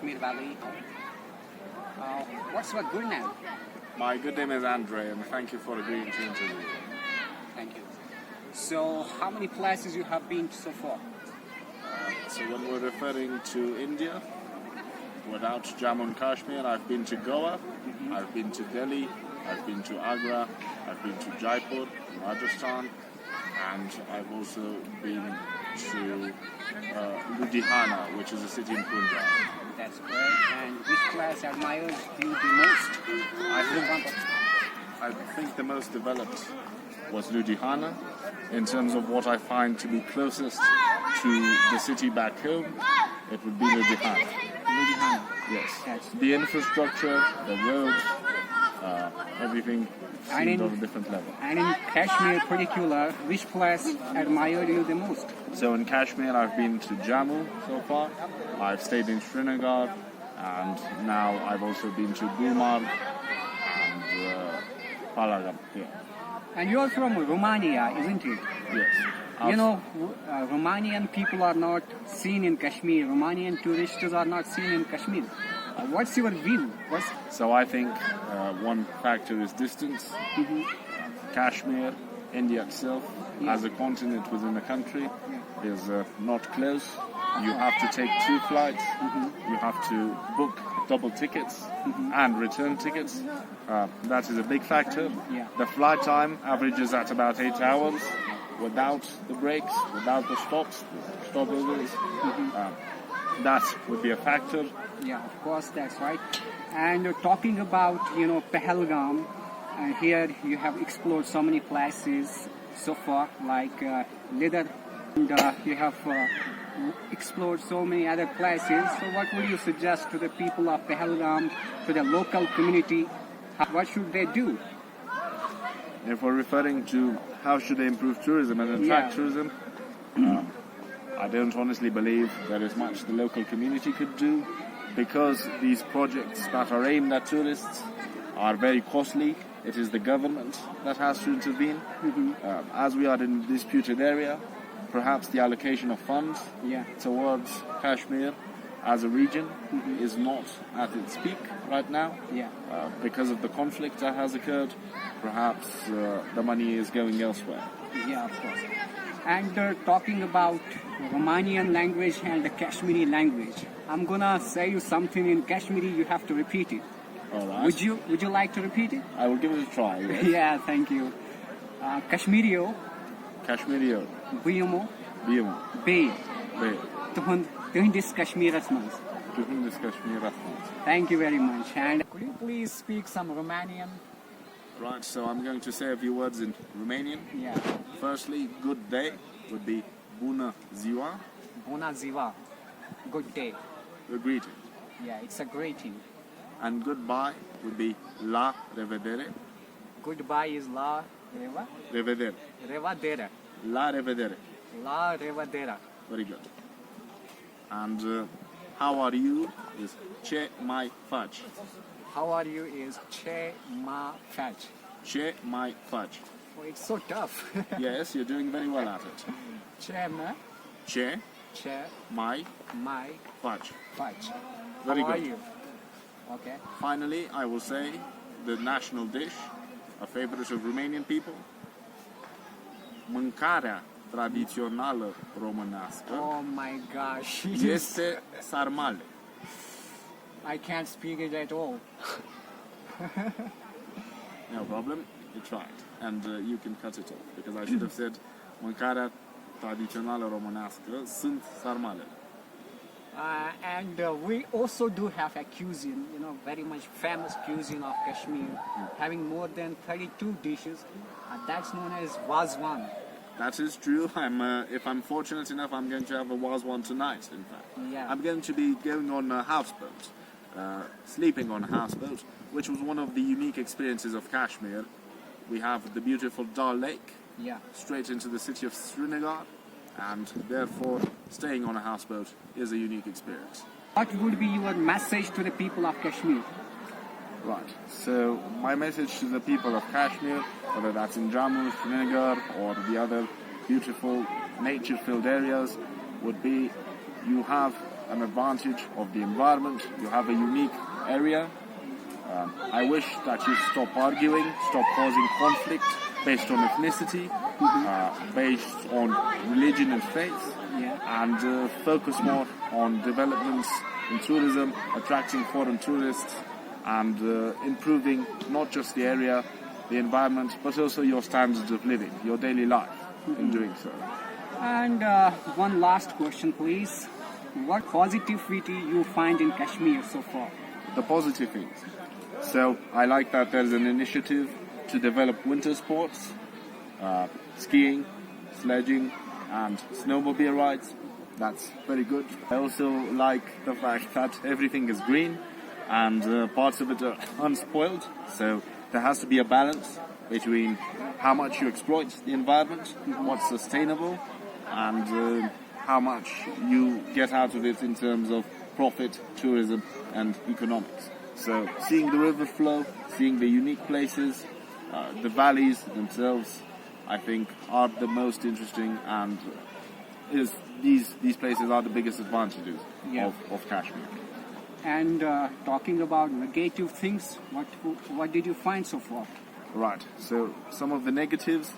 Kashmir Valley. What's your good name? My good name is Andre, and thank you for agreeing to interview. Thank you. So, how many places you have been so far? So when we're referring to India, without Jammu and Kashmir, I've been to Goa, I've been to Delhi, I've been to Agra, I've been to Jaipur, Rajasthan, and I've also been to Ludhiana, which is a city in Punjab. That's great. And which place admires you the most? I think the most developed was Ludhiana, in terms of what I find to be closest to the city back home. It would be Ludhiana. Ludhiana. Yes. The infrastructure, the roads, everything seemed on a different level. And in Kashmir particular, which place admired you the most? So in Kashmir, I've been to Jammu so far. I've stayed in Srinagar, and now I've also been to Gulmarg and Palagam. Yeah. And you're from Romania, isn't it? Yes. You know, Romanian people are not seen in Kashmir. Romanian tourists are not seen in Kashmir. What's your view? So I think one factor is distance. Kashmir, India itself, as a continent within the country, is not close. You have to take 2 flights. You have to book double tickets and return tickets. That is a big factor. Yeah. The flight time averages at about 8 hours without the breaks, without the stopovers. That would be a factor. Yeah, of course, that's right. And talking about, Pahalgam, here you have explored so many places so far, like Leather, and you have explored so many other places. So what would you suggest to the people of Pahalgam, to the local community? What should they do? If we're referring to how should they improve tourism and attract tourism, I don't honestly believe there is much the local community could do, because these projects that are aimed at tourists are very costly. It is the government that has to intervene. As we are in a disputed area, perhaps the allocation of funds towards Kashmir as a region is not at its peak right now. Because of the conflict that has occurred, perhaps the money is going elsewhere. Yeah, of course. And talking about Romanian language and the Kashmiri language, I'm gonna say you something in Kashmiri. You have to repeat it. All right. Would you like to repeat it? I will give it a try. Yes. Yeah, thank you. Kashmirio. Kashmiri. Buyumo. Buyumo. Be. Be. Tuhundis Kashmiras mans. Tuhundis Kashmiras. Thank you very much. And could you please speak some Romanian? Right, so I'm going to say a few words in Romanian. Yeah. Firstly, good day would be Bună ziua. Bună ziua. Good day. A greeting. Yeah, it's a greeting. And goodbye would be La revedere. Goodbye is La revedere. Revedere. La revedere. La revedere. Very good. And how are you is Ce mai faci. How are you is Ce mai faci. Ce mai faci. Oh, it's so tough. Yes, you're doing very well at it. Ce mai. Ce mai faci. Faci. Very How good. are you? Okay. Finally, I will say the national dish, a favorite of Romanian people, mâncarea tradițională românească. Oh my gosh. Este sarmale. I can't speak it at all. No problem, you tried. And you can cut it off, because I should have said mâncarea tradițională românească sunt sarmalele. And we also do have a cuisine, very much famous cuisine of Kashmir, having more than 32 dishes. That's known as Wazwan. That is true. If I'm fortunate enough, I'm going to have a Wazwan tonight, in fact. Yeah. I'm going to be going on a houseboat, sleeping on a houseboat, which was one of the unique experiences of Kashmir. We have the beautiful Dal Lake, straight into the city of Srinagar, and therefore staying on a houseboat is a unique experience. What would be your message to the people of Kashmir? Right, so my message to the people of Kashmir, whether that's in Jammu, Srinagar, or the other beautiful nature-filled areas, would be you have an advantage of the environment. You have a unique area. I wish that you stop arguing, stop causing conflict based on ethnicity, based on religion and faith, and focus more on developments in tourism, attracting foreign tourists, and improving not just the area, the environment, but also your standards of living, your daily life in doing so. And one last question, please. What positivity you find in Kashmir so far? The positive things. So I like that there's an initiative to develop winter sports, skiing, sledging, and snowmobile rides. That's very good. I also like the fact that everything is green and parts of it are unspoiled. So there has to be a balance between how much you exploit the environment, what's sustainable, and how much you get out of it in terms of profit, tourism, and economics. So seeing the river flow, seeing the unique places, the valleys themselves, I think are the most interesting, and these places are the biggest advantages of Kashmir. And talking about negative things, what did you find so far? Right, so some of the negatives,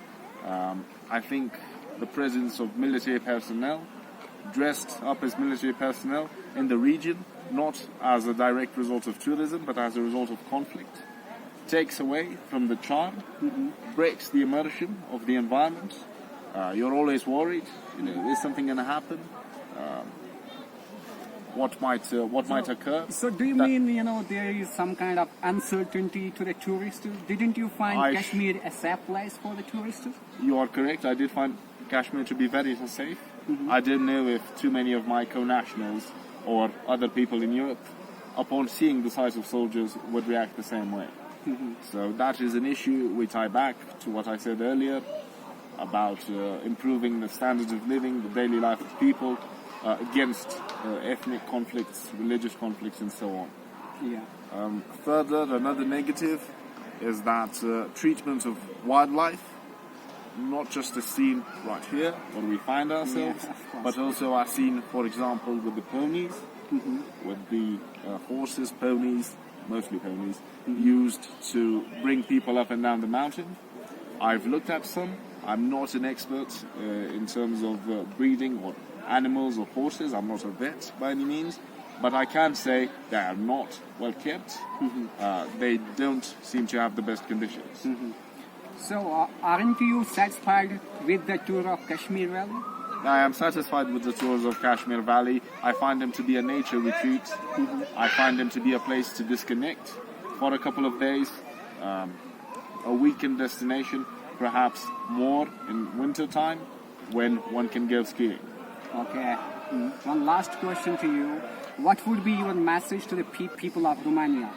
I think the presence of military personnel, dressed up as military personnel in the region, not as a direct result of tourism, but as a result of conflict, takes away from the charm, breaks the immersion of the environment. You're always worried, is something going to happen? What might occur? So do you mean, there is some kind of uncertainty to the tourists? Didn't you find Kashmir a safe place for the tourists? You are correct. I did find Kashmir to be very safe. I don't know if too many of my co-nationals or other people in Europe, upon seeing the sight of soldiers, would react the same way. So that is an issue we tie back to what I said earlier about improving the standards of living, the daily life of people, against ethnic conflicts, religious conflicts, and so on. Further, another negative is that treatment of wildlife, not just as seen right here where we find ourselves, but also as seen, for example, with the ponies, with the horses, ponies, mostly ponies, used to bring people up and down the mountain. I've looked at some. I'm not an expert in terms of breeding or animals or horses. I'm not a vet by any means, but I can say they are not well kept. They don't seem to have the best conditions. So aren't you satisfied with the tour of Kashmir Valley? I am satisfied with the tours of Kashmir Valley. I find them to be a nature retreat. I find them to be a place to disconnect for a couple of days, a weekend destination, perhaps more in winter time when one can go skiing. Okay. One last question to you. What would be your message to the people of Romania?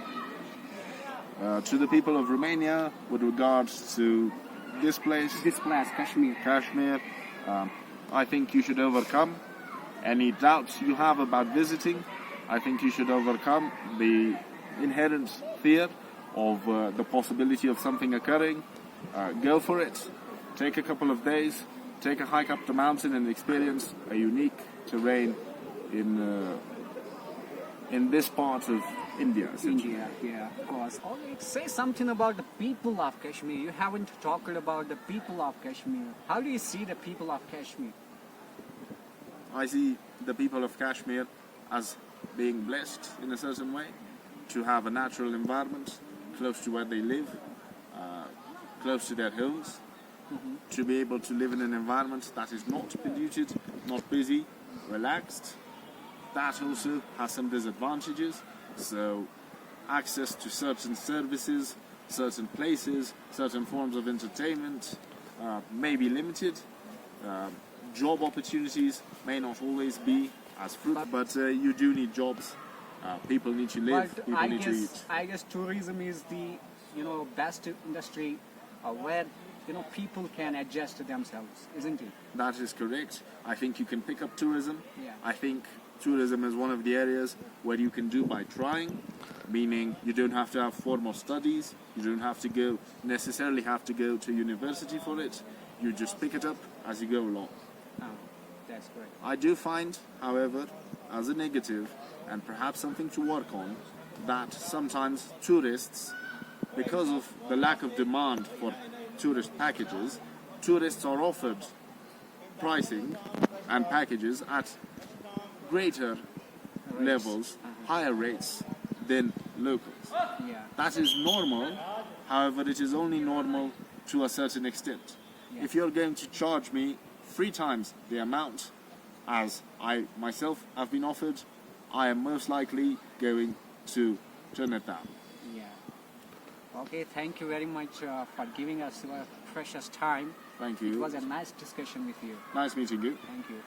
To the people of Romania, with regards to this place, Kashmir, I think you should overcome any doubts you have about visiting. I think you should overcome the inherent fear of the possibility of something occurring. Go for it. Take a couple of days. Take a hike up the mountain and experience a unique terrain in this part of India. India, yeah, of course. Say something about the people of Kashmir. You haven't talked about the people of Kashmir. How do you see the people of Kashmir? I see the people of Kashmir as being blessed in a certain way, to have a natural environment close to where they live, close to their homes, to be able to live in an environment that is not polluted, not busy, relaxed. That also has some disadvantages. So access to certain services, certain places, certain forms of entertainment may be limited. Job opportunities may not always be as fruitful, but you do need jobs. People need to live, people need to eat. I guess tourism is the best industry where people can adjust to themselves, isn't it? That is correct. I think you can pick up tourism. Yeah. I think tourism is one of the areas where you can do by trying, meaning you don't have to have formal studies, you don't necessarily have to go to university for it. You just pick it up as you go along. Oh, That's great. I do find, however, as a negative, and perhaps something to work on, that sometimes tourists, because of the lack of demand for tourist packages, tourists are offered pricing and packages at greater levels, higher rates than locals. Yeah. That is normal, however, it is only normal to a certain extent. Yeah. If you're going to charge me 3 times the amount as I myself have been offered, I am most likely going to turn it down. Yeah. Okay, thank you very much for giving us your precious time. Thank It you. was a nice discussion with you. Nice meeting you. Thank you.